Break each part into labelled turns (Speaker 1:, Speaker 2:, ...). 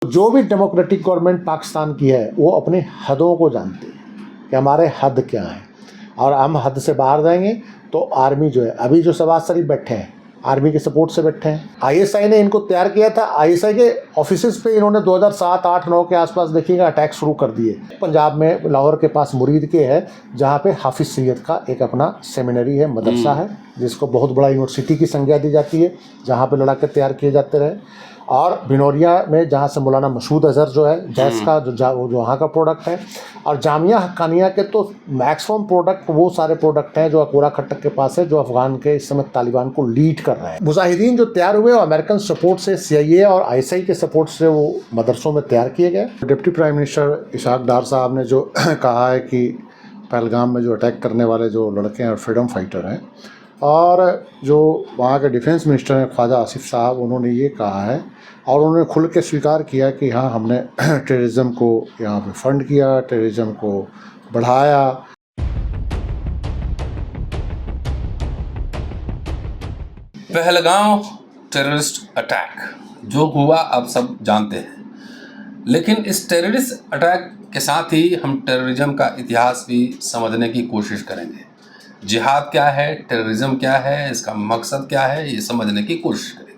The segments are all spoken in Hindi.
Speaker 1: जो भी डेमोक्रेटिक गवर्नमेंट पाकिस्तान की है वो अपनी हदों को जानती है कि हमारे हद क्या है, और हम हद से बाहर जाएंगे तो आर्मी जो है, अभी जो शहबाज शरीफ बैठे हैं आर्मी के सपोर्ट से बैठे हैं। आईएसआई ने इनको तैयार किया था। आईएसआई के ऑफिसेज पे इन्होंने 2007, 8, 9 के आसपास देखिएगा अटैक शुरू कर दिए। पंजाब में लाहौर के पास मुरीद के है, जहाँ पे हाफिज सैयद का एक अपना सेमिनरी है, मदरसा है, जिसको बहुत बड़ा यूनिवर्सिटी की संज्ञा दी जाती है, जहाँ पे लड़ाके तैयार किए जाते रहे। और भिनोरिया में जहाँ से मौलाना मसूद अजहर जो है जैस का जो वहाँ का प्रोडक्ट है, और जामिया हक्कानिया के तो मैक्सिमम प्रोडक्ट वो सारे प्रोडक्ट हैं जो अकोरा खट्टक के पास है, जो अफगान के इस समय तालिबान को लीड कर रहे हैं। मुजाहिदीन जो तैयार हुए वो अमेरिकन सपोर्ट से, CIA और ISI के सपोर्ट से वो मदरसों में तैयार किए गए। डिप्टी प्राइम मिनिस्टर इशाक डार साहब ने जो कहा है कि पहलगाम में जो अटैक करने वाले जो लड़के हैं फ्रीडम फाइटर हैं, और जो वहाँ के डिफेंस मिनिस्टर हैं ख्वाजा आसिफ साहब, उन्होंने ये कहा है और उन्होंने खुल के स्वीकार किया कि हाँ, हमने टेररिज्म को यहाँ पे फंड किया, टेररिज्म को बढ़ाया।
Speaker 2: पहलगाम टेररिस्ट अटैक जो हुआ आप सब जानते हैं, लेकिन इस टेररिस्ट अटैक के साथ ही हम टेररिज्म का इतिहास भी समझने की कोशिश करेंगे। जिहाद क्या है, टेररिज्म क्या है, इसका मकसद क्या है, ये समझने की कोशिश करेंगे।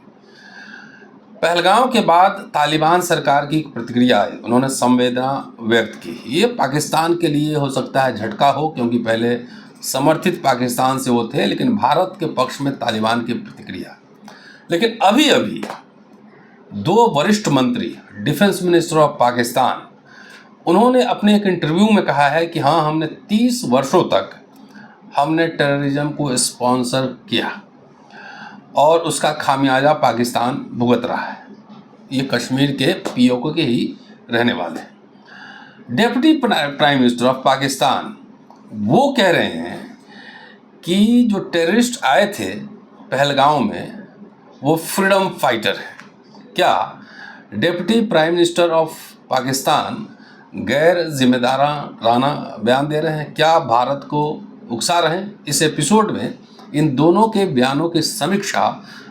Speaker 2: पहलगाम के बाद तालिबान सरकार की प्रतिक्रिया आई, उन्होंने संवेदना व्यक्त की। ये पाकिस्तान के लिए हो सकता है झटका हो, क्योंकि पहले समर्थित पाकिस्तान से वो थे, लेकिन भारत के पक्ष में तालिबान की प्रतिक्रिया। लेकिन अभी अभी 2 वरिष्ठ मंत्री, डिफेंस मिनिस्टर ऑफ पाकिस्तान, उन्होंने अपने एक इंटरव्यू में कहा है कि हाँ, हमने 30 वर्षों तक हमने टेररिज्म को स्पॉन्सर किया और उसका खामियाजा पाकिस्तान भुगत रहा है। ये कश्मीर के POK के ही रहने वाले हैं। Deputy prime minister of Pakistan वो कह रहे हैं कि जो टेररिस्ट आए थे पहलगाम में वो फ्रीडम फाइटर हैं। क्या deputy prime minister of Pakistan गैर जिम्मेदाराना बयान दे रहे हैं? क्या भारत को उकसा रहे हैं? इस एपिसोड में इन दोनों के बयानों की समीक्षा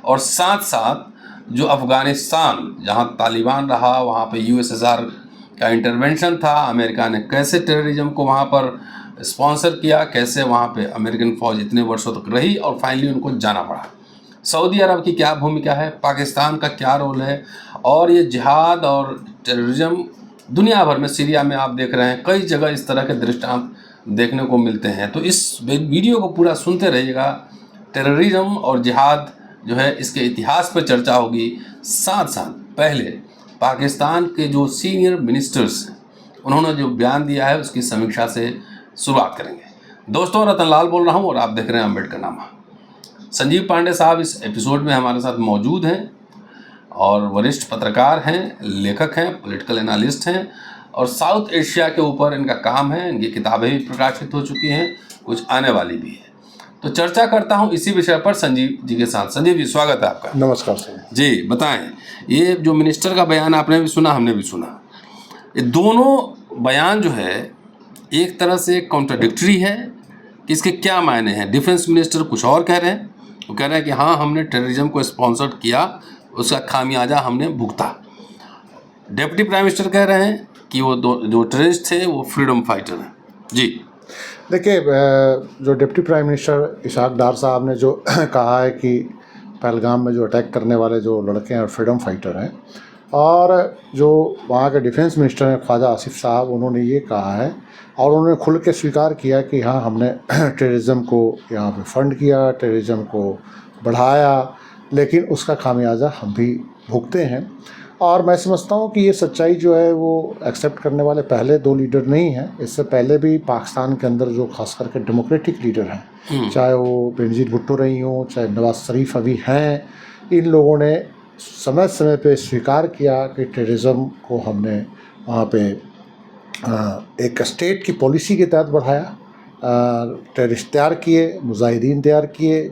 Speaker 2: और साथ साथ जो अफ़गानिस्तान जहां तालिबान रहा वहां पे USSR का इंटरवेंशन था, अमेरिका ने कैसे टेररिज्म को वहां पर स्पॉन्सर किया, कैसे वहां पे अमेरिकन फ़ौज इतने वर्षों तक रही और फाइनली उनको जाना पड़ा, सऊदी अरब की क्या भूमिका है, पाकिस्तान का क्या रोल है, और ये जिहाद और टेररिज्म दुनिया भर में, सीरिया में आप देख रहे हैं, कई जगह इस तरह के दृष्टांत देखने को मिलते हैं। तो इस वीडियो को पूरा सुनते रहिएगा। टेररिज्म और जिहाद जो है इसके इतिहास पर चर्चा होगी, साथ साथ पहले पाकिस्तान के जो सीनियर मिनिस्टर्स हैं उन्होंने जो बयान दिया है उसकी समीक्षा से शुरुआत करेंगे। दोस्तों, रतन लाल बोल रहा हूँ और आप देख रहे हैं अम्बेडकरनामा। संजीव पांडे साहब इस एपिसोड में हमारे साथ मौजूद हैं और वरिष्ठ पत्रकार हैं, लेखक हैं, पॉलिटिकल एनालिस्ट हैं और साउथ एशिया के ऊपर इनका काम है। इनकी किताबें भी प्रकाशित हो चुकी हैं, कुछ आने वाली भी है। तो चर्चा करता हूं इसी विषय पर संजीव जी के साथ। संजीव जी, स्वागत है आपका।
Speaker 1: नमस्कार सर
Speaker 2: जी, बताएं, ये जो मिनिस्टर का बयान आपने भी सुना, हमने भी सुना, ये दोनों बयान जो है एक तरह से कॉन्ट्राडिक्टरी है कि इसके क्या मायने हैं। डिफेंस मिनिस्टर कुछ और कह रहे हैं, वो कह रहे हैं कि हाँ, हमने टेररिज्म को स्पॉन्सर किया, उसका खामियाजा हमने भुगता। डिप्टी प्राइम मिनिस्टर कह रहे हैं कि वो जो टेररिस्ट थे वो फ्रीडम फाइटर हैं। जी
Speaker 1: देखिए, जो डिप्टी प्राइम मिनिस्टर इशाक डार साहब ने जो कहा है कि पहलगाम में जो अटैक करने वाले जो लड़के हैं फ्रीडम फाइटर हैं, और जो वहाँ के डिफेंस मिनिस्टर हैं ख्वाजा आसिफ साहब, उन्होंने ये कहा है और उन्होंने खुल के स्वीकार किया कि हाँ, हमने टेररिज्म को यहाँ पे फंड किया, टेररिज्म को बढ़ाया, लेकिन उसका खामियाजा हम भी भुगते हैं। और मैं समझता हूँ कि ये सच्चाई जो है वो एक्सेप्ट करने वाले पहले 2 लीडर नहीं हैं। इससे पहले भी पाकिस्तान के अंदर जो खास करके डेमोक्रेटिक लीडर हैं, चाहे वो बेनज़ीर भुट्टो रही हों, चाहे नवाज शरीफ अभी हैं, इन लोगों ने समय समय पे स्वीकार किया कि टेररिज्म को हमने वहाँ पे एक स्टेट की पॉलिसी के तहत बढ़ाया, टेररिस्ट तैयार किए, मुजाहिदीन तैयार किए,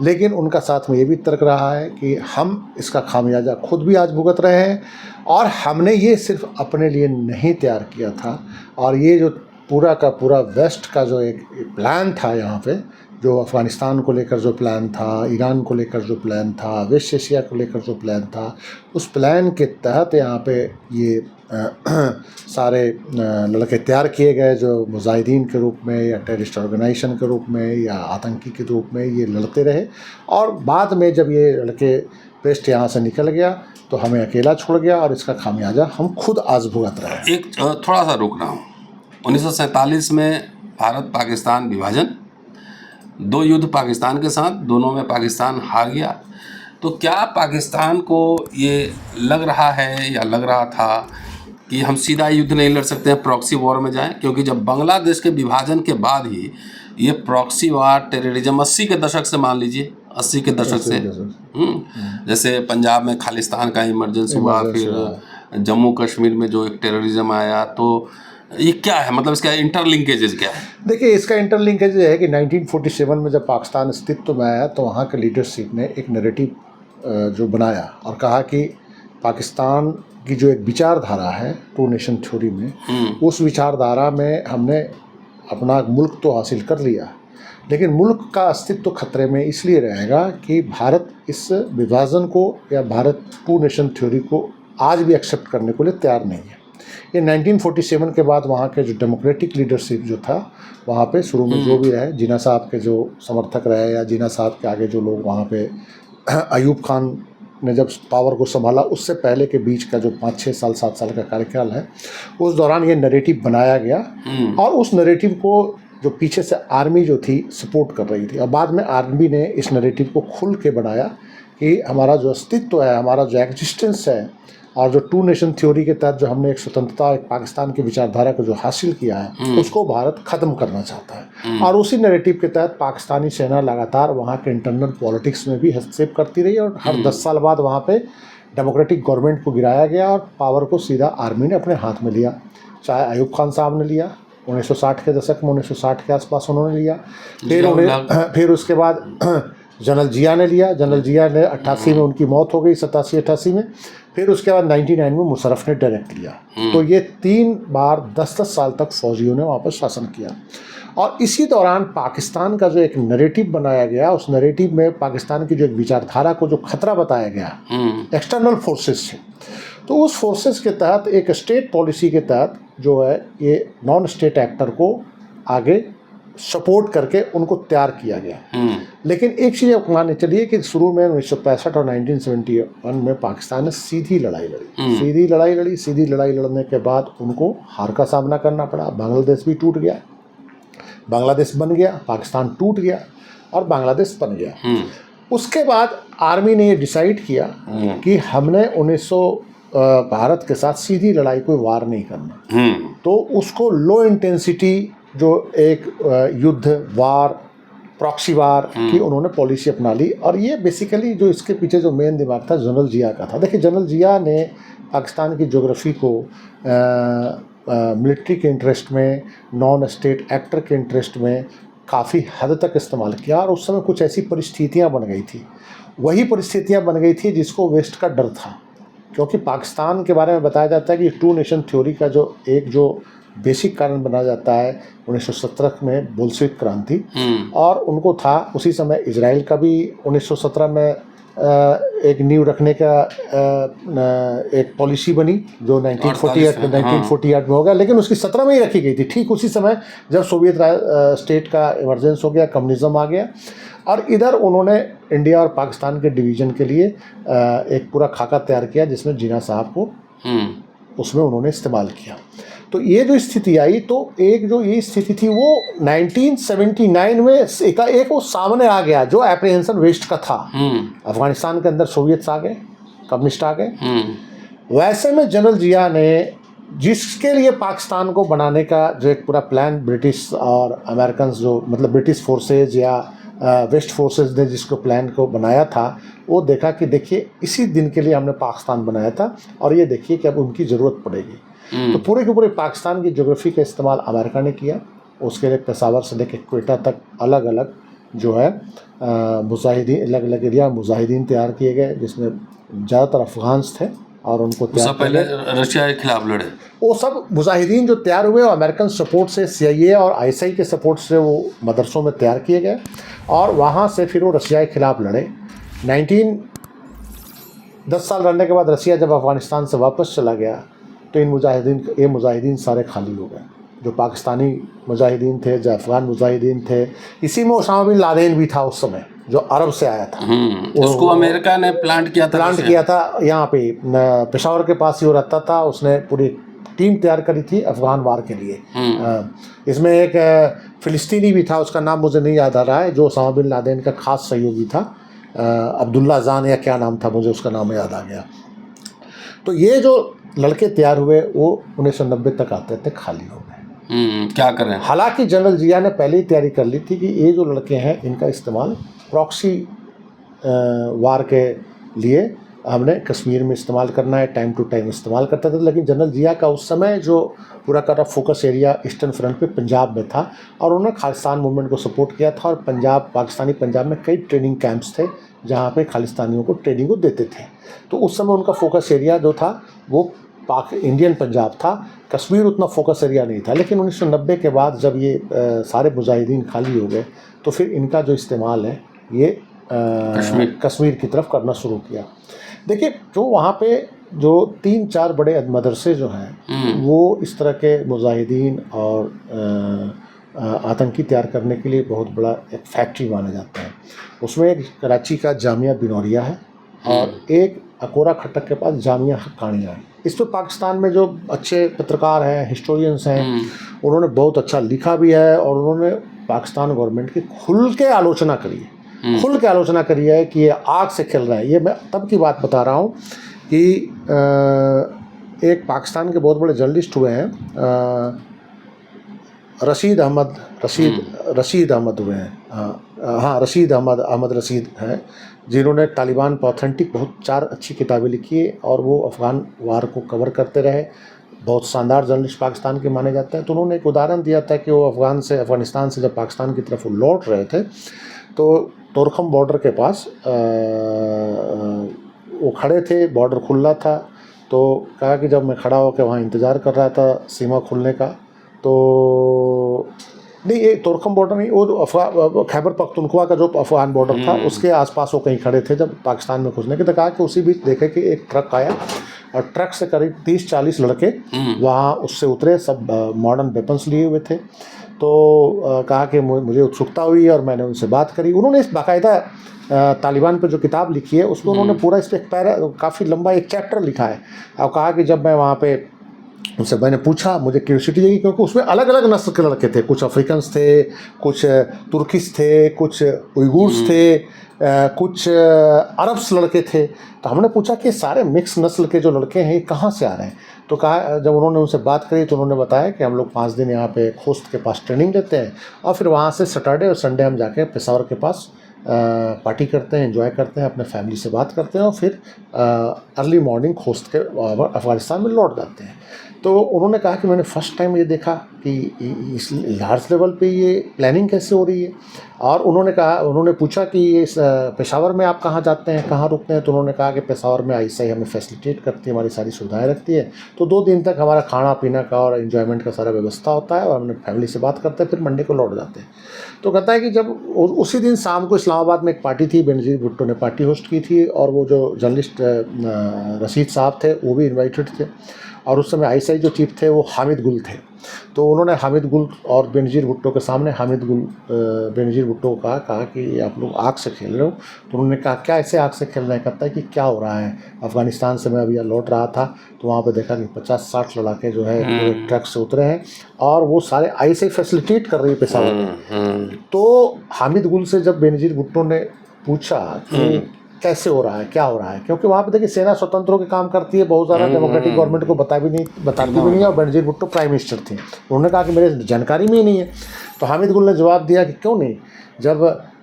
Speaker 1: लेकिन उनका साथ में ये भी तर्क रहा है कि हम इसका खामियाजा खुद भी आज भुगत रहे हैं, और हमने ये सिर्फ अपने लिए नहीं तैयार किया था, और ये जो पूरा का पूरा वेस्ट का जो एक प्लान था यहाँ पे, जो अफ़गानिस्तान को लेकर जो प्लान था, ईरान को लेकर जो प्लान था, वेस्ट एशिया को लेकर जो प्लान था, उस प्लान के तहत यहाँ पे ये सारे लड़के तैयार किए गए जो मुजाहिदीन के रूप में या टेररिस्ट ऑर्गेनाइजेशन के रूप में या आतंकी के रूप में ये लड़ते रहे। और बाद में जब ये लड़के पेस्ट यहाँ से निकल गया तो हमें अकेला छोड़ गया और इसका खामियाजा हम खुद आज भुगत रहे हैं।
Speaker 2: एक थोड़ा सा रुक रहा हूँ। 1947 में भारत पाकिस्तान विभाजन, 2 युद्ध पाकिस्तान के साथ, दोनों में पाकिस्तान हार गया। तो क्या पाकिस्तान को ये लग रहा है या लग रहा था कि हम सीधा युद्ध नहीं लड़ सकते हैं, प्रॉक्सी वॉर में जाएं? क्योंकि जब बांग्लादेश के विभाजन के बाद ही ये प्रॉक्सी वार, टेररिज्म 80 के दशक से, मान लीजिए 80 के दशक से, जैसे पंजाब में खालिस्तान का इमरजेंस हुआ, फिर जम्मू कश्मीर में जो एक टेररिज्म आया, तो ये क्या है, मतलब इसका इंटरलिंकेजेस क्या है?
Speaker 1: देखिए, इसका इंटरलिंकेज है कि 1947 में जब पाकिस्तान अस्तित्व में आया तो वहाँ के लीडरशिप ने एक नैरेटिव जो बनाया और कहा कि पाकिस्तान की जो एक विचारधारा है टू नेशन थ्योरी में, उस विचारधारा में हमने अपना मुल्क तो हासिल कर लिया, लेकिन मुल्क का अस्तित्व खतरे में इसलिए रहेगा कि भारत इस विभाजन को या भारत टू नेशन थ्योरी को आज भी एक्सेप्ट करने के लिए तैयार नहीं है। ये 1947 के बाद वहाँ के जो डेमोक्रेटिक लीडरशिप जो था, वहाँ पे शुरू में जो भी रहे, जिन्ना साहब के जो समर्थक रहे या जिन्ना साहब के आगे जो लोग वहाँ पे, अयूब खान ने जब पावर को संभाला, उससे पहले के बीच का जो 5-6 साल 7 साल का कार्यकाल है, उस दौरान ये नैरेटिव बनाया गया और उस नैरेटिव को जो पीछे से आर्मी जो थी सपोर्ट कर रही थी, और बाद में आर्मी ने इस नैरेटिव को खुल के बनाया कि हमारा जो अस्तित्व है, हमारा जो एग्जिस्टेंस है और जो टू नेशन थ्योरी के तहत जो हमने एक स्वतंत्रता, एक पाकिस्तान की विचारधारा को जो हासिल किया है, उसको भारत ख़त्म करना चाहता है। और उसी नैरेटिव के तहत पाकिस्तानी सेना लगातार वहाँ के इंटरनल पॉलिटिक्स में भी हस्तक्षेप करती रही और हर 10 साल बाद वहाँ पे डेमोक्रेटिक गवर्नमेंट को गिराया गया और पावर को सीधा आर्मी ने अपने हाथ में लिया। चाहे अयूब खान साहब ने लिया 1960 के दशक में, 1960 के आसपास उन्होंने लिया, फिर उसके बाद जनरल जिया ने लिया। जनरल जिया ने 88 में उनकी मौत हो गई, 87-88 में। फिर उसके बाद 99 में मुशर्रफ ने डायरेक्ट लिया। तो ये 3 बार 10-10 साल तक फौजियों ने वहाँ पर शासन किया। और इसी दौरान पाकिस्तान का जो एक नैरेटिव बनाया गया, उस नैरेटिव में पाकिस्तान की जो एक विचारधारा को जो खतरा बताया गया एक्सटर्नल फोर्सेस से, तो उस फोर्सेस के तहत एक स्टेट पॉलिसी के तहत जो है ये नॉन स्टेट एक्टर को आगे सपोर्ट करके उनको तैयार किया गया। लेकिन एक चीज़ माननी चलिए कि शुरू में 1965 और 1971 में पाकिस्तान ने सीधी लड़ाई लड़ी। सीधी लड़ाई लड़ने के बाद उनको हार का सामना करना पड़ा। बांग्लादेश भी टूट गया, बांग्लादेश बन गया, पाकिस्तान टूट गया और बांग्लादेश बन गया। उसके बाद आर्मी ने ये डिसाइड किया कि हमने 1900 भारत के साथ सीधी लड़ाई, कोई वार नहीं करना। तो उसको लो इंटेंसिटी जो एक युद्ध, वार, प्रॉक्सी वार की उन्होंने पॉलिसी अपना ली। और ये बेसिकली जो इसके पीछे जो मेन दिमाग था जनरल जिया का था। देखिए, जनरल जिया ने पाकिस्तान की ज्योग्राफी को मिलिट्री के इंटरेस्ट में, नॉन स्टेट एक्टर के इंटरेस्ट में काफ़ी हद तक इस्तेमाल किया। और उस समय कुछ ऐसी परिस्थितियाँ बन गई थी, वही परिस्थितियाँ बन गई थी जिसको वेस्ट का डर था। क्योंकि पाकिस्तान के बारे में बताया जाता है कि टू नेशन थ्योरी का जो बेसिक कारण बना जाता है 1917 में बोल्शेविक क्रांति, और उनको था उसी समय इजराइल का भी 1917 में एक नींव रखने का एक पॉलिसी बनी जो 1948 में हो गया, लेकिन उसकी 17 में ही रखी गई थी, ठीक उसी समय जब सोवियत स्टेट का इमरजेंस हो गया, कम्युनिज्म आ गया। और इधर उन्होंने इंडिया और पाकिस्तान के डिवीज़न के लिए एक पूरा खाका तैयार किया जिसमें जिन्ना साहब को उसमें उन्होंने इस्तेमाल किया। तो ये जो स्थिति आई, तो एक जो ये स्थिति थी वो 1979 में एक वो सामने आ गया जो एप्रीहेंशन वेस्ट का था। अफगानिस्तान के अंदर सोवियत्स आ गए, कम्युनिस्ट आ गए। वैसे में जनरल जिया ने जिसके लिए पाकिस्तान को बनाने का जो एक पूरा प्लान ब्रिटिश और अमेरिकन जो मतलब ब्रिटिश फोर्सेज या वेस्ट फोर्सेज ने जिसको प्लान को बनाया था, वो देखा कि देखिए इसी दिन के लिए हमने पाकिस्तान बनाया था और ये देखिए कि अब उनकी ज़रूरत पड़ेगी। तो पूरे के पूरे पाकिस्तान की ज्योग्राफी का इस्तेमाल अमेरिका ने किया। उसके लिए पेशावर से लेकर क्वेटा तक अलग अलग जो है मुजाहिदीन, अलग अलग एरिया मुजाहिदीन तैयार किए गए, जिसमें ज़्यादातर अफ़गान्स थे और उनको
Speaker 2: उससे
Speaker 1: तैयार
Speaker 2: पहले रशिया के खिलाफ लड़े।
Speaker 1: वो सब मुजाहिदीन जो तैयार हुए वो अमेरिकन सपोर्ट से, CIA और ISI के सपोर्ट से वो मदरसों में तैयार किए गए और वहाँ से फिर वो रशिया के खिलाफ लड़े। 10 साल लड़ने के बाद रशिया जब अफ़गानिस्तान से वापस चला गया तो ये मुजाहिदीन सारे खाली हो गए। जो पाकिस्तानी मुजाहिदीन थे, जो अफ़गान मुजाहिदीन थे, इसी में उसामा बिन लादेन भी था उस समय, जो अरब से आया था।
Speaker 2: उसको अमेरिका ने प्लांट किया था
Speaker 1: यहाँ पे पेशावर के पास ही वो रहता था। उसने पूरी टीम तैयार करी थी अफ़गान वार के लिए। इसमें एक फ़िलिस्तीनी भी था, उसका नाम मुझे नहीं याद आ रहा है, जो उसामा बिन लादेन का ख़ास सहयोगी था। अब्दुल्ला जान या क्या नाम था, मुझे उसका नाम याद आ गया। तो ये जो लड़के तैयार हुए वो 1990 तक आते थे खाली हो गए।
Speaker 2: क्या करें।
Speaker 1: हालांकि जनरल जिया ने पहले ही तैयारी कर ली थी कि ये जो लड़के हैं इनका इस्तेमाल प्रॉक्सी वार के लिए हमने कश्मीर में इस्तेमाल करना है, टाइम टू टाइम इस्तेमाल करता था। लेकिन जनरल जिया का उस समय जो पूरा का फोकस एरिया ईस्टर्न फ्रंट पे पंजाब में था और उन्होंने खालिस्तान मूवमेंट को सपोर्ट किया था और पाकिस्तानी पंजाब में कई ट्रेनिंग कैंप्स थे जहाँ पे खालिस्तानियों को ट्रेनिंग को देते थे। तो उस समय उनका फोकस एरिया जो था वो इंडियन पंजाब था, कश्मीर उतना फोकस एरिया नहीं था। लेकिन 1990 के बाद जब ये सारे मुजाहिदीन खाली हो गए तो फिर इनका जो इस्तेमाल है ये कश्मीर की तरफ करना शुरू किया। देखिए, जो वहाँ पे जो 3-4 बड़े मदरसे जो हैं वो इस तरह के मुजाहिदीन और आतंकी तैयार करने के लिए बहुत बड़ा एक फैक्ट्री माना जाता है। उसमें एक कराची का जामिया बिनौरिया है और एक अकोरा खटक के पास जामिया हक्कानिया है। इस पर पाकिस्तान में जो अच्छे पत्रकार हैं, हिस्टोरियंस हैं, उन्होंने बहुत अच्छा लिखा भी है और उन्होंने पाकिस्तान गवर्नमेंट की खुल के आलोचना करी है कि ये आग से खेल रहा है। ये मैं तब की बात बता रहा हूँ कि एक पाकिस्तान के बहुत बड़े जर्नलिस्ट हुए हैं, रशीद अहमद हुए हैं, हाँ रशीद अहमद हैं, जिन्होंने तालिबान पर ऑथेंटिक बहुत 4 अच्छी किताबें लिखी है और वो अफ़गान वार को कवर करते रहे। बहुत शानदार जर्नलिस्ट पाकिस्तान के माने जाते हैं। तो उन्होंने एक उदाहरण दिया था कि वो अफ़गानिस्तान से जब पाकिस्तान की तरफ वो लौट रहे थे तो तोरखम बॉर्डर के पास वो खड़े थे, बॉर्डर खुला था। तो कहा कि जब मैं खड़ा होकर वहाँ इंतज़ार कर रहा था सीमा खुलने का, तो नहीं, ये तोरखम बॉर्डर नहीं, वो खैबर पख्तूनख्वा का जो अफ़गान बॉर्डर था उसके आसपास वो कहीं खड़े थे जब पाकिस्तान में घुसने के। तो कहा कि उसी बीच देखे कि एक ट्रक आया और ट्रक से करीब 30-40 लड़के वहाँ उससे उतरे, सब मॉडर्न वेपन्स लिए हुए थे। तो कहा कि मुझे उत्सुकता हुई और मैंने उनसे बात करी। उन्होंने इस बाकायदा तालिबान पर जो किताब लिखी है उसमें उन्होंने पूरा इस पर काफ़ी लंबा एक चैप्टर लिखा है। और कहा कि जब मैं वहाँ पे उनसे मैंने पूछा, मुझे क्यूरियोसिटी जगी क्योंकि उसमें अलग अलग नस्ल के लड़के थे, कुछ अफ्रीकन्स थे, कुछ तुर्किस थे, कुछ उइगुर्स थे, कुछ अरब्स लड़के थे। तो हमने पूछा कि सारे मिक्स नस्ल के जो लड़के हैं ये कहाँ से आ रहे हैं। तो कहा, जब उन्होंने उनसे बात करी तो उन्होंने बताया कि हम लोग 5 दिन यहाँ पे खोस्त के पास ट्रेनिंग लेते हैं और फिर वहाँ से सैटरडे और संडे हम जाके पेशावर के पास पार्टी करते हैं, एंजॉय करते हैं, अपने फैमिली से बात करते हैं और फिर अर्ली मॉर्निंग खोस्त के अफ़गानिस्तान में लौट जाते हैं। तो उन्होंने कहा कि मैंने फ़र्स्ट टाइम ये देखा कि इस लार्ज लेवल पे ये प्लानिंग कैसे हो रही है। और उन्होंने पूछा कि ये पेशावर में आप कहाँ जाते हैं, कहाँ रुकते हैं। तो उन्होंने कहा कि पेशावर में ISI हमें फैसिलिटेट करती है, हमारी सारी सुविधाएं रखती है। तो 2 दिन तक हमारा खाना पीना का और एंजॉयमेंट का सारा व्यवस्था होता है और हमने फैमिली से बात करते हैं, फिर मंडे को लौट जाते हैं। तो कहता है कि जब उसी दिन शाम को इस्लामाबाद में एक पार्टी थी, बेनज़ीर भुट्टो ने पार्टी होस्ट की थी और वो जो जर्नलिस्ट रशीद साहब थे वो भी इन्वाइटेड थे और उस समय ISI जो चीफ थे वो हामिद गुल थे। तो उन्होंने हामिद गुल और बेनज़ीर भुट्टो के सामने बेनज़ीर भुट्टो को कहा कि आप लोग आग से खेल रहे हो। तो उन्होंने कहा क्या ऐसे आग से खेल रहे हैं। कहता है कि क्या हो रहा है, अफ़गानिस्तान से मैं अभी लौट रहा था तो वहाँ पे देखा कि 50-60 लड़ाके जो है एक ट्रक से उतरे हैं और वो सारे ISI फैसिलिटेट कर रही है पेशावर में। तो हामिद गुल से जब बेनज़ीर भुट्टो ने पूछा कि कैसे हो रहा है, क्या हो रहा है, क्योंकि वहाँ पे देखिए सेना स्वतंत्रों के काम करती है, बहुत ज़्यादा डेमोक्रेटिक गवर्नमेंट को बताती भी नहीं है और बेनज़ीर भुट्टो प्राइम मिनिस्टर थे। उन्होंने कहा कि मेरे जानकारी में ही नहीं है। तो हामिद गुल ने जवाब दिया कि क्यों नहीं, जब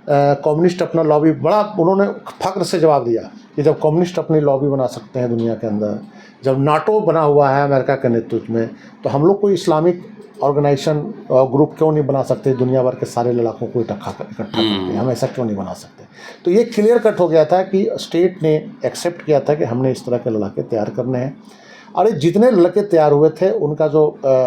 Speaker 1: कम्युनिस्ट अपना लॉबी उन्होंने फ़ख्र से जवाब दिया कि जब कम्युनिस्ट अपनी लॉबी बना सकते हैं दुनिया के अंदर जब नाटो बना हुआ है अमेरिका के नेतृत्व में, तो हम लोग कोई इस्लामिक ऑर्गेनाइजेशन ग्रुप क्यों नहीं बना सकते दुनिया भर के सारे लड़ाकों को इकट्ठा करके? हम ऐसा क्यों नहीं बना सकते? तो ये क्लियर कट हो गया था कि स्टेट ने एक्सेप्ट किया था कि हमने इस तरह के लड़ाके तैयार करने हैं। और ये जितने लड़के तैयार हुए थे उनका जो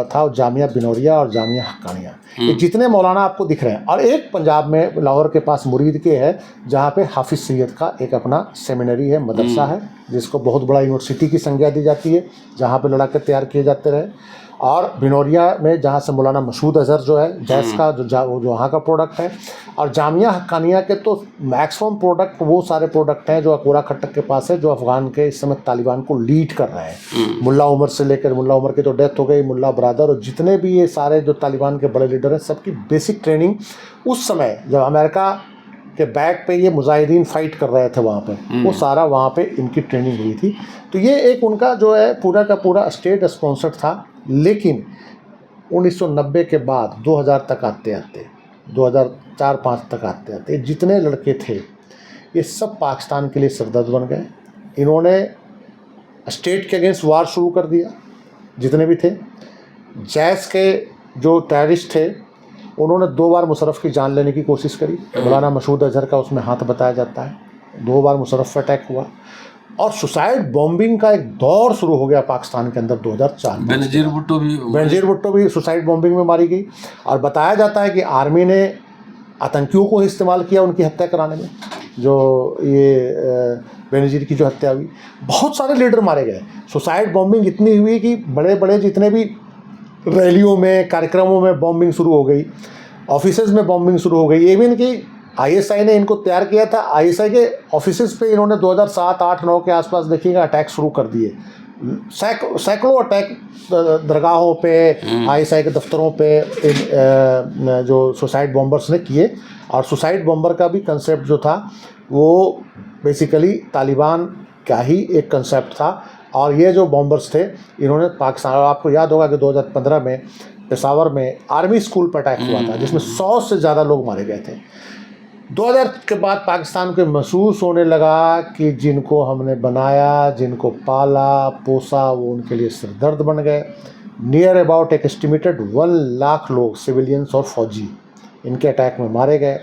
Speaker 1: था वो जामिया बिनौरिया और जामिया हक्कानिया, ये जितने मौलाना आपको दिख रहे हैं। और एक पंजाब में लाहौर के पास मुरीद के है, जहाँ पे हाफिज़ सैयद का एक अपना सेमिनरी है, मदरसा है, जिसको बहुत बड़ा यूनिवर्सिटी की संज्ञा दी जाती है, जहाँ पे लड़ाके तैयार किए जाते रहे। और बिनौरिया में जहाँ से मौलाना मसूद अजहर जो है जैस का जो वहाँ का प्रोडक्ट है। और जामिया हक्कानिया के तो मैक्सिमम प्रोडक्ट वो सारे प्रोडक्ट हैं जो अकोरा खट्टक के पास है, जो अफगान के इस समय तालिबान को लीड कर रहे हैं। मुल्ला उमर से लेकर, मुल्ला उमर की तो डेथ हो गई, मुल्ला ब्रादर और जितने भी ये सारे जो तालिबान के बड़े लीडर हैं, सबकी बेसिक ट्रेनिंग उस समय जब अमेरिका के बैक पे ये मुजाहिदीन फाइट कर रहे थे वहाँ पे, वो सारा वहाँ पे इनकी ट्रेनिंग हुई थी। तो ये एक उनका जो है पूरा का पूरा स्टेट स्पॉन्सर्ड था। लेकिन 1990 के बाद 2000 तक आते आते 2004-5 तक आते आते जितने लड़के थे ये सब पाकिस्तान के लिए सरदर्द बन गए। इन्होंने स्टेट के अगेंस्ट वार शुरू कर दिया जितने भी थे। जैस के जो टेररिस्ट थे उन्होंने 2 बार मुशर्रफ की जान लेने की कोशिश करी। मौलाना मसूद अजहर का उसमें हाथ बताया जाता है। 2 बार मुशर्रफ पर अटैक हुआ और सुसाइड बॉम्बिंग का एक दौर शुरू हो गया पाकिस्तान के अंदर 2004 में। बेनजीर भुट्टो भी सुसाइड बॉम्बिंग में मारी गई। और बताया जाता है कि आर्मी ने आतंकियों को इस्तेमाल किया उनकी हत्या कराने में। जो ये बेनजीर की जो हत्या हुई, बहुत सारे लीडर मारे गए। सुसाइड बॉम्बिंग इतनी हुई कि बड़े बड़े जितने भी रैलियों में, कार्यक्रमों में बॉम्बिंग शुरू हो गई, ऑफिसेज में बॉम्बिंग शुरू हो गई। इवन कि आईएसआई ने इनको तैयार किया था। आईएसआई के ऑफिसेज पे इन्होंने 2007, 8, 9 के आसपास देखिएगा अटैक शुरू कर दिए। सैकड़ों अटैक दरगाहों पे, आईएसआई के दफ्तरों पे जो सुसाइड बॉम्बर्स ने किए। और सुसाइड बॉम्बर का भी कंसेप्ट जो था वो बेसिकली तालिबान का ही एक कंसेप्ट था। और ये जो बॉम्बर्स थे इन्होंने पाकिस्तान, आपको याद होगा कि 2015 में पेशावर में आर्मी स्कूल पर अटैक हुआ था जिसमें 100 से ज़्यादा लोग मारे गए थे। 2000 के बाद पाकिस्तान को महसूस होने लगा कि जिनको हमने बनाया, जिनको पाला पोसा, वो उनके लिए सिरदर्द बन गए। नियर अबाउट एक एस्टिमेटेड 1 लाख लोग सिविलियंस और फौजी इनके अटैक में मारे गए।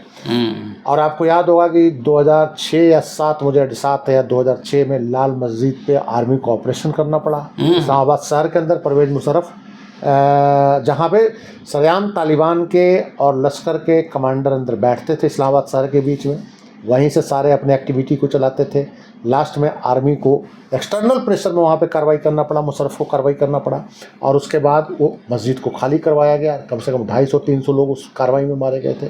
Speaker 1: और आपको याद होगा कि 2006 या 7, मुझे 7 या 2006 में लाल मस्जिद पे आर्मी को ऑपरेशन करना पड़ा इस्लामाबाद शहर के अंदर। परवेज मुशर्रफ जहाँ पे सरेआम तालिबान के और लश्कर के कमांडर अंदर बैठते थे इस्लामाबाद शहर के बीच में, वहीं से सारे अपने एक्टिविटी को चलाते थे। लास्ट में आर्मी को एक्सटर्नल प्रेशर में वहाँ पे कार्रवाई करना पड़ा, मुशर्रफ को कार्रवाई करना पड़ा। और उसके बाद वो मस्जिद को खाली करवाया गया। कम से कम 250-300 लोग उस कार्रवाई में मारे गए थे।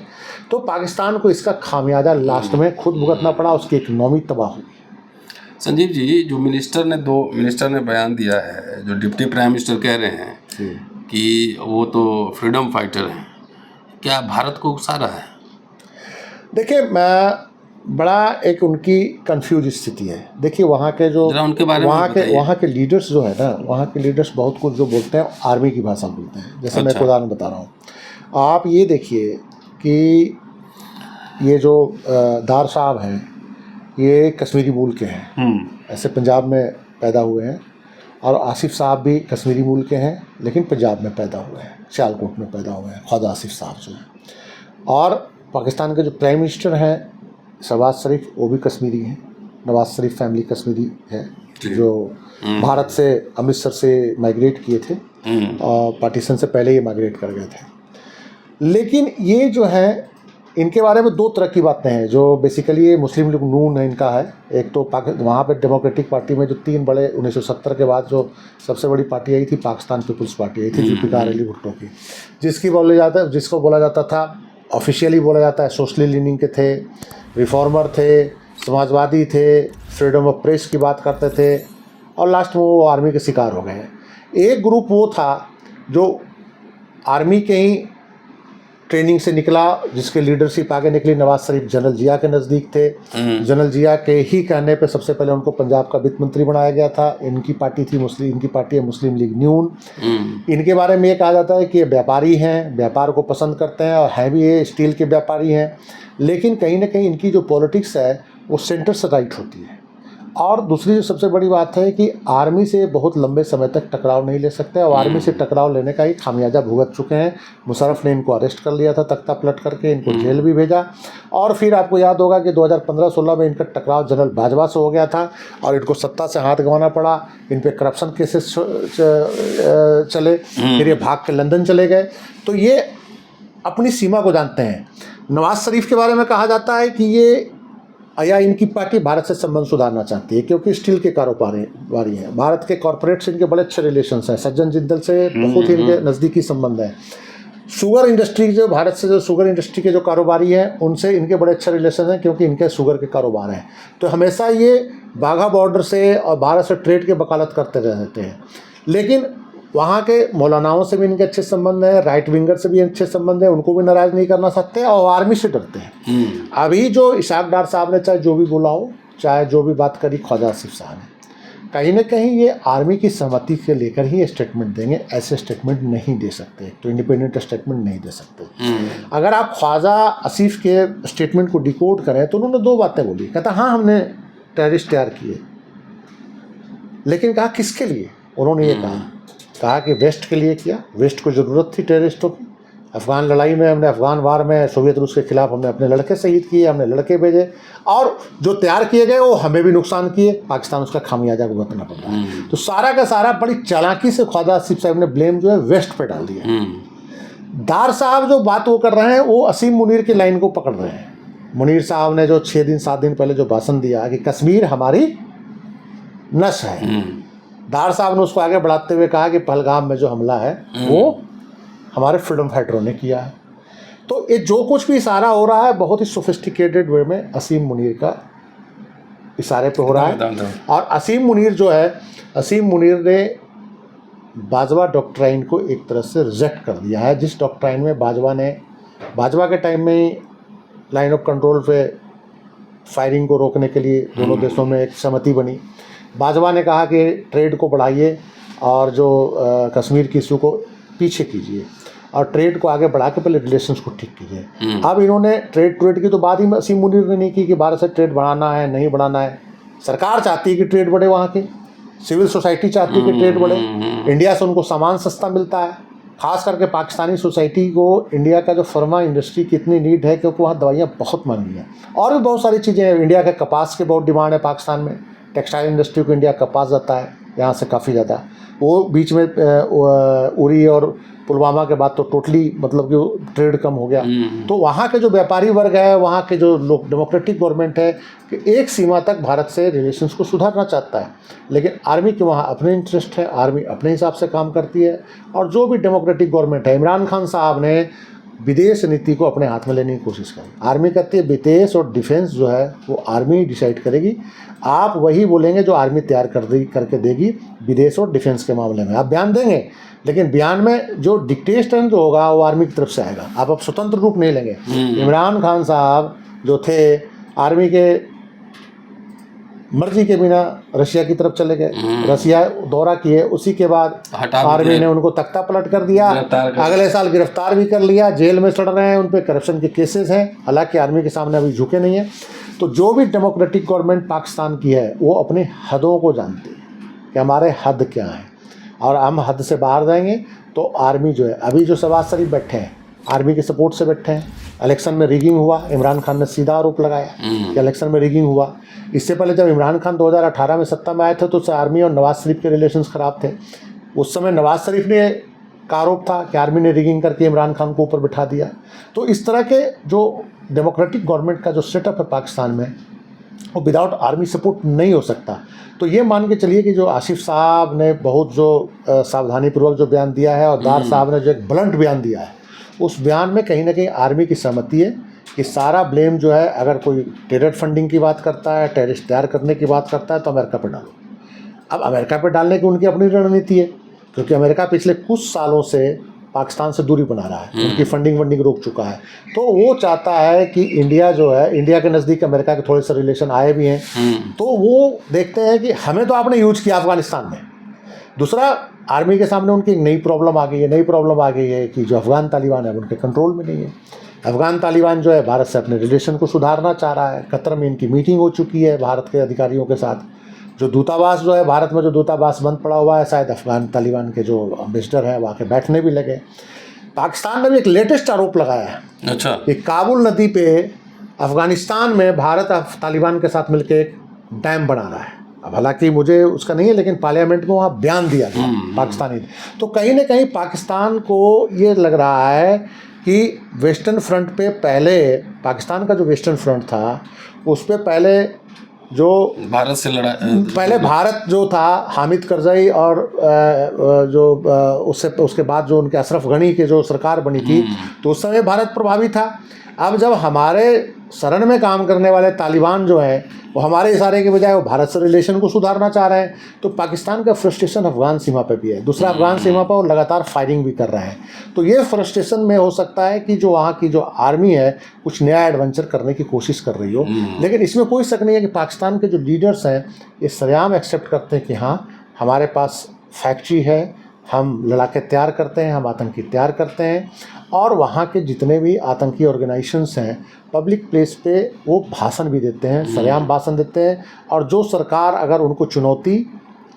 Speaker 1: तो पाकिस्तान को इसका खामियाजा लास्ट में खुद भुगतना पड़ा, उसकी इकनॉमी तबाह हुई।
Speaker 2: संजीव जी, जो दो मिनिस्टर ने बयान दिया है, जो डिप्टी प्राइम मिनिस्टर कह रहे हैं कि वो तो फ्रीडम फाइटर हैं, क्या भारत को उकसा रहा है?
Speaker 1: देखिए, बड़ा एक उनकी कंफ्यूज स्थिति है। देखिए वहाँ के जो वहाँ के लीडर्स जो है ना, वहाँ के लीडर्स बहुत कुछ जो बोलते हैं आर्मी की भाषा बोलते हैं। जैसे मैं एक उदाहरण बता रहा हूँ। आप ये देखिए कि ये जो दार साहब हैं ये कश्मीरी मूल के हैं, ऐसे पंजाब में पैदा हुए हैं। और आसिफ साहब भी कश्मीरी मूल के हैं लेकिन पंजाब में पैदा हुए हैं, सियालकोट में पैदा हुए हैं ख्वाजा आसिफ साहब जो हैं। और पाकिस्तान के जो प्राइम मिनिस्टर हैं शहबाज शरीफ, वो भी कश्मीरी हैं। नवाज शरीफ फैमिली कश्मीरी है जो भारत से अमृतसर से माइग्रेट किए थे और पार्टीशन से पहले ये माइग्रेट कर गए थे। लेकिन ये जो है इनके बारे में 2 तरह की बातें हैं जो बेसिकली ये मुस्लिम लीग नून है इनका है। एक तो वहाँ पे डेमोक्रेटिक पार्टी में जो 3 बड़े 1970 के बाद जो सबसे बड़ी पार्टी आई थी पाकिस्तान पीपल्स पार्टी आई थी जुल्फ़िकार अली भुट्टो की, जिसको बोला जाता था ऑफिशियली बोला जाता है सोशली लीनिंग के थे, रिफॉर्मर थे, समाजवादी थे, फ्रीडम ऑफ प्रेस की बात करते थे। और लास्ट में वो आर्मी के शिकार हो गए। एक ग्रुप वो था जो आर्मी के ही ट्रेनिंग से निकला, जिसके लीडरशिप आगे निकली। नवाज शरीफ जनरल जिया के नज़दीक थे। जनरल जिया के ही कहने पे सबसे पहले उनको पंजाब का वित्त मंत्री बनाया गया था। इनकी पार्टी थी इनकी पार्टी है मुस्लिम लीग न्यून। इनके बारे में ये कहा जाता है कि ये व्यापारी हैं, व्यापार को पसंद करते हैं और हैं भी ये स्टील के व्यापारी हैं। लेकिन कहीं ना कहीं इनकी जो पॉलिटिक्स है वो सेंटर से राइट होती है। और दूसरी जो सबसे बड़ी बात है कि आर्मी से बहुत लंबे समय तक टकराव नहीं ले सकते और आर्मी से टकराव लेने का ही खामियाजा भुगत चुके हैं। मुशर्रफ ने इनको अरेस्ट कर लिया था तख्ता पलट करके, इनको जेल भी भेजा। और फिर आपको याद होगा कि 2015-16 में इनका टकराव जनरल बाजवा से हो गया था और इनको सत्ता से हाथ गंवाना पड़ा। इन पे करप्शन केसेस चले, फिर ये भाग के लंदन चले गए। तो ये अपनी सीमा को जानते हैं। नवाज शरीफ के बारे में कहा जाता है कि ये या इनकी पार्टी भारत से संबंध सुधारना चाहती है क्योंकि स्टील के कारोबारी हैं। भारत के कॉरपोरेट से इनके बड़े अच्छे रिलेशंस हैं। सज्जन जिंदल से बहुत ही इनके नज़दीकी संबंध है। शुगर इंडस्ट्री जो भारत से जो शुगर इंडस्ट्री के जो कारोबारी हैं उनसे इनके बड़े अच्छे रिलेशन हैं क्योंकि इनके शुगर के कारोबार हैं। तो हमेशा ये बाघा बॉर्डर से और भारत से ट्रेड के वकालत करते रहते हैं। लेकिन वहाँ के मौलानाओं से भी इनके अच्छे संबंध हैं, राइट विंगर से भी अच्छे संबंध हैं, उनको भी नाराज़ नहीं करना सकते और आर्मी से डरते हैं। अभी जो इशाक डार साहब ने चाहे जो भी बोला हो, चाहे जो भी बात करी ख्वाजा आसिफ साहब ने, कहीं ना कहीं ये आर्मी की सहमति के लेकर ही स्टेटमेंट देंगे। ऐसे स्टेटमेंट नहीं दे सकते, तो इंडिपेंडेंट स्टेटमेंट नहीं दे सकते। अगर आप ख्वाजा आसिफ के स्टेटमेंट को डिकोड करें तो उन्होंने दो बातें बोली। कहता हाँ हमने टेररिस्ट तैयार किए, लेकिन कहा किसके लिए? उन्होंने ये कहा कि वेस्ट के लिए किया। वेस्ट को ज़रूरत थी टेररिस्टों की। अफ़गान लड़ाई में हमने, अफ़गान वार में सोवियत रूस के खिलाफ हमने अपने लड़के शहीद किए, हमने लड़के भेजे और जो तैयार किए गए वो हमें भी नुकसान किए, पाकिस्तान उसका खामियाजा भुगतना पड़ रहा है। तो सारा का सारा बड़ी चालाकी से ख्वाजा आसिफ साहब ने ब्लेम जो है वेस्ट पे डाल दिया। डार साहब जो बात वो कर रहे हैं वो असीम मुनीर की लाइन को पकड़ रहे हैं। मुनीर साहब ने जो 6-7 दिन पहले जो भाषण दिया कि कश्मीर हमारी नस है, डार साहब ने उसको आगे बढ़ाते हुए कहा कि पहलगाम में जो हमला है वो हमारे फ्रीडम फाइटरों ने किया है। तो ये जो कुछ भी इशारा हो रहा है बहुत ही सोफिस्टिकेटेड वे में असीम मुनीर का इशारे पे हो रहा है। और असीम मुनीर जो है, असीम मुनीर ने बाजवा डॉक्ट्राइन को एक तरह से रिजेक्ट कर दिया है। जिस डॉक्ट्राइन में बाजवा के टाइम में ही लाइन ऑफ कंट्रोल पे फायरिंग को रोकने के लिए दोनों देशों में एक सहमति बनी। बाजवा ने कहा कि ट्रेड को बढ़ाइए और जो कश्मीर की इशू को पीछे कीजिए और ट्रेड को आगे बढ़ा के पहले रिलेशंस को ठीक कीजिए। अब इन्होंने ट्रेड की तो बात ही असीम मुनीर ने नहीं की कि भारत से ट्रेड बढ़ाना है नहीं बढ़ाना है। सरकार चाहती है कि ट्रेड बढ़े, वहाँ की सिविल सोसाइटी चाहती है कि ट्रेड बढ़े। इंडिया से उनको सामान सस्ता मिलता है, खास करके पाकिस्तानी सोसाइटी को इंडिया का जो फार्मा इंडस्ट्री की इतनी नीड है क्योंकि वहाँ दवाइयाँ बहुत महंगी हैं और भी बहुत सारी चीज़ें हैं। इंडिया के कपास की बहुत डिमांड है पाकिस्तान में, टेक्सटाइल इंडस्ट्री को इंडिया कपास जाता है यहाँ से काफ़ी ज़्यादा। वो बीच में उरी और पुलवामा के बाद तो टोटली मतलब कि ट्रेड कम हो गया। तो वहाँ के जो व्यापारी वर्ग है, वहाँ के जो लोग, डेमोक्रेटिक गवर्नमेंट है कि एक सीमा तक भारत से रिलेशंस को सुधारना चाहता है, लेकिन आर्मी के वहाँ अपने इंटरेस्ट है, आर्मी अपने हिसाब से काम करती है। और जो भी डेमोक्रेटिक गवर्नमेंट है, इमरान खान साहब ने विदेश नीति को अपने हाथ में लेने की कोशिश करी। आर्मी कहती है विदेश और डिफेंस जो है वो आर्मी डिसाइड करेगी, आप वही बोलेंगे जो आर्मी तैयार करके देगी विदेश और डिफेंस के मामले में। आप बयान देंगे लेकिन बयान में जो डिक्टेशन जो होगा वो आर्मी की तरफ से आएगा, आप अब स्वतंत्र रूप नहीं लेंगे। इमरान खान साहब जो थे आर्मी के मर्जी के बिना रशिया की तरफ चले गए, रशिया दौरा किए, उसी के बाद आर्मी ने उनको तख्ता पलट कर दिया, अगले साल गिरफ्तार भी कर लिया, जेल में सड़ रहे हैं, उन पर करप्शन के केसेस हैं, हालांकि आर्मी के सामने अभी झुके नहीं हैं। तो जो भी डेमोक्रेटिक गवर्नमेंट पाकिस्तान की है वो अपने हदों को जानती है कि हमारे हद क्या है और हम हद से बाहर जाएंगे तो आर्मी जो है, अभी जो शहबाज शरीफ बैठे हैं आर्मी के सपोर्ट से बैठे हैं। इलेक्शन में रिगिंग हुआ, इमरान खान ने सीधा आरोप लगाया कि इलेक्शन में रिगिंग हुआ। इससे पहले जब इमरान खान 2018 में सत्ता में आए थे तो उससे आर्मी और नवाज शरीफ के रिलेशंस ख़राब थे। उस समय नवाज शरीफ ने का आरोप था कि आर्मी ने रिगिंग करके इमरान खान को ऊपर बिठा दिया। तो इस तरह के जो डेमोक्रेटिक गवर्नमेंट का जो सेटअप है पाकिस्तान में वो विदाउट आर्मी सपोर्ट नहीं हो सकता। तो ये मान के चलिए कि जो आसिफ साहब ने बहुत जो सावधानीपूर्वक जो बयान दिया है और दार साहब ने जो एक ब्लंट बयान दिया है, उस बयान में कहीं ना कहीं आर्मी की सहमति है कि सारा ब्लेम जो है, अगर कोई टेरर फंडिंग की बात करता है, टेररिस्ट तैयार करने की बात करता है तो अमेरिका पर डालो। अब अमेरिका पर डालने की उनकी अपनी रणनीति है क्योंकि अमेरिका पिछले कुछ सालों से पाकिस्तान से दूरी बना रहा है, उनकी फंडिंग रोक चुका है। तो वो चाहता है कि इंडिया जो है, इंडिया के नज़दीक अमेरिका के थोड़े से रिलेशन आए भी हैं, तो वो देखते हैं कि हमें तो आपने यूज किया अफगानिस्तान में। दूसरा, आर्मी के सामने उनकी एक नई प्रॉब्लम आ गई है कि जो अफ़गान तालिबान है उनके कंट्रोल में नहीं है। अफ़गान तालिबान जो है भारत से अपने रिलेशन को सुधारना चाह रहा है। कतर में इनकी मीटिंग हो चुकी है भारत के अधिकारियों के साथ। जो दूतावास जो है भारत में, जो दूतावास बंद पड़ा हुआ है, शायद अफगान तालिबान के जो एम्बेसडर है वहाँ के बैठने भी लगे। पाकिस्तान ने भी एक लेटेस्ट आरोप लगाया है
Speaker 2: अच्छा,
Speaker 1: कि काबुल नदी पे अफगानिस्तान में भारत तालिबान के साथ मिलकर एक डैम बना रहा है। अब हालांकि मुझे उसका नहीं है, लेकिन पार्लियामेंट में वहाँ बयान दिया गया पाकिस्तानी। तो कहीं ना कहीं पाकिस्तान को ये लग रहा है कि वेस्टर्न फ्रंट पे, पहले पाकिस्तान का जो वेस्टर्न फ्रंट था उस पे पहले जो
Speaker 2: भारत से लड़ा,
Speaker 1: पहले भारत जो था हामिद करजई और उससे उसके बाद जो उनके अशरफ गनी की जो सरकार बनी थी, तो उस समय भारत प्रभावी था। अब जब हमारे शरण में काम करने वाले तालिबान जो है वो हमारे इशारे के बजाय वो भारत से रिलेशन को सुधारना चाह रहे हैं, तो पाकिस्तान का फ्रस्ट्रेशन अफगान सीमा पे भी है। दूसरा, अफगान सीमा पर वो लगातार फायरिंग भी कर रहे हैं। तो ये फ्रस्ट्रेशन में हो सकता है कि जो वहाँ की जो आर्मी है कुछ नया एडवेंचर करने की कोशिश कर रही हो, लेकिन इसमें कोई शक नहीं है कि पाकिस्तान के जो लीडर्स हैं ये सरेआम एक्सेप्ट करते हैं कि हाँ, हमारे पास फैक्ट्री है, हम लड़ाके तैयार करते हैं, हम आतंकी तैयार करते हैं। और वहाँ के जितने भी आतंकी ऑर्गेनाइजेशंस हैं पब्लिक प्लेस पे वो भाषण भी देते हैं, सरेआम भाषण देते हैं। और जो सरकार अगर उनको चुनौती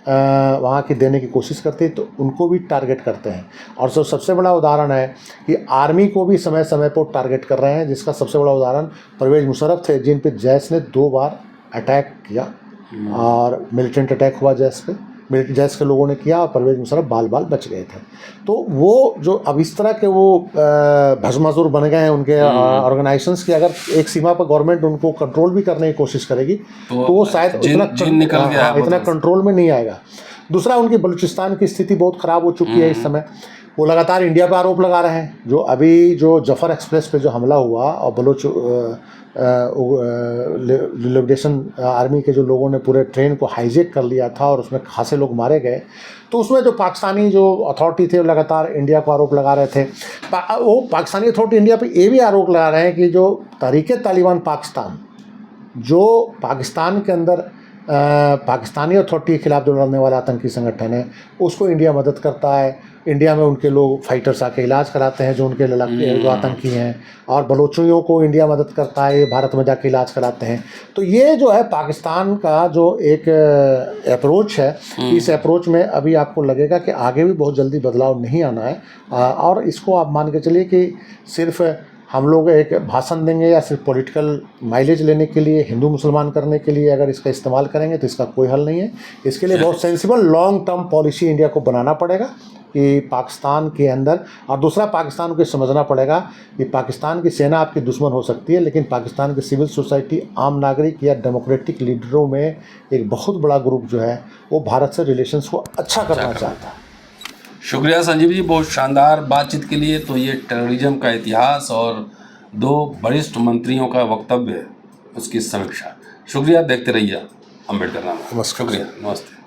Speaker 1: वहाँ की देने की कोशिश करती है तो उनको भी टारगेट करते हैं। और सबसे बड़ा उदाहरण है कि आर्मी को भी समय समय पर टारगेट कर रहे हैं, जिसका सबसे बड़ा उदाहरण परवेज़ मुशर्रफ थे, जिन पे जैश ने 2 बार अटैक किया और मिलिटेंट अटैक हुआ जैश पे, जैश के लोगों ने किया और परवेज़ मुशर्रफ बाल बाल बच गए थे। तो वो जो अब इस तरह के वो भस्मासुर बन गए हैं उनके ऑर्गेनाइजेशंस की, अगर एक सीमा पर गवर्नमेंट उनको कंट्रोल भी करने की कोशिश करेगी तो वो शायद इतना कंट्रोल में नहीं आएगा। दूसरा, उनकी बलूचिस्तान की स्थिति बहुत ख़राब हो चुकी है इस समय। वो लगातार इंडिया पर आरोप लगा रहे हैं। जो अभी जो जफर एक्सप्रेस पे जो हमला हुआ और बलोच लिबरेशन आर्मी के जो लोगों ने पूरे ट्रेन को हाईजैक कर लिया था और उसमें खासे लोग मारे गए, तो उसमें जो पाकिस्तानी जो अथॉरिटी थे वो लगातार इंडिया को आरोप लगा रहे थे। वो पाकिस्तानी अथॉरिटी इंडिया पे ये भी आरोप लगा रहे हैं कि जो तहरीक-ए-तालिबान पाकिस्तान, जो पाकिस्तान के अंदर पाकिस्तानी अथॉरिटी के खिलाफ जो लड़ने वाला आतंकी संगठन है उसको इंडिया मदद करता है। इंडिया में उनके लोग फाइटर्स आके इलाज कराते हैं जो उनके जो आतंकी हैं, और बलोचियों को इंडिया मदद करता है, भारत में जाके इलाज कराते हैं। तो ये जो है पाकिस्तान का जो एक अप्रोच है, इस अप्रोच में अभी आपको लगेगा कि आगे भी बहुत जल्दी बदलाव नहीं आना है। और इसको आप मान के चलिए कि सिर्फ हम लोग एक भाषण देंगे या सिर्फ पॉलिटिकल माइलेज लेने के लिए, हिंदू मुसलमान करने के लिए अगर इसका इस्तेमाल करेंगे तो इसका कोई हल नहीं है। इसके लिए बहुत sensible long term policy India को बनाना पड़ेगा कि पाकिस्तान के अंदर, और दूसरा पाकिस्तान को समझना पड़ेगा कि पाकिस्तान की सेना आपकी दुश्मन हो सकती है, लेकिन पाकिस्तान की सिविल सोसाइटी, आम नागरिक या डेमोक्रेटिक लीडरों में एक बहुत बड़ा ग्रुप जो है वो भारत से रिलेशंस को अच्छा करना चाहता है।
Speaker 2: शुक्रिया संजीव जी, बहुत शानदार बातचीत के लिए। तो ये टेररिज्म का इतिहास और 2 वरिष्ठ मंत्रियों का वक्तव्य, उसकी समीक्षा। शुक्रिया, देखते रहिए अम्बेडकर नामा।
Speaker 1: नमस्कार।
Speaker 2: शुक्रिया, नमस्ते।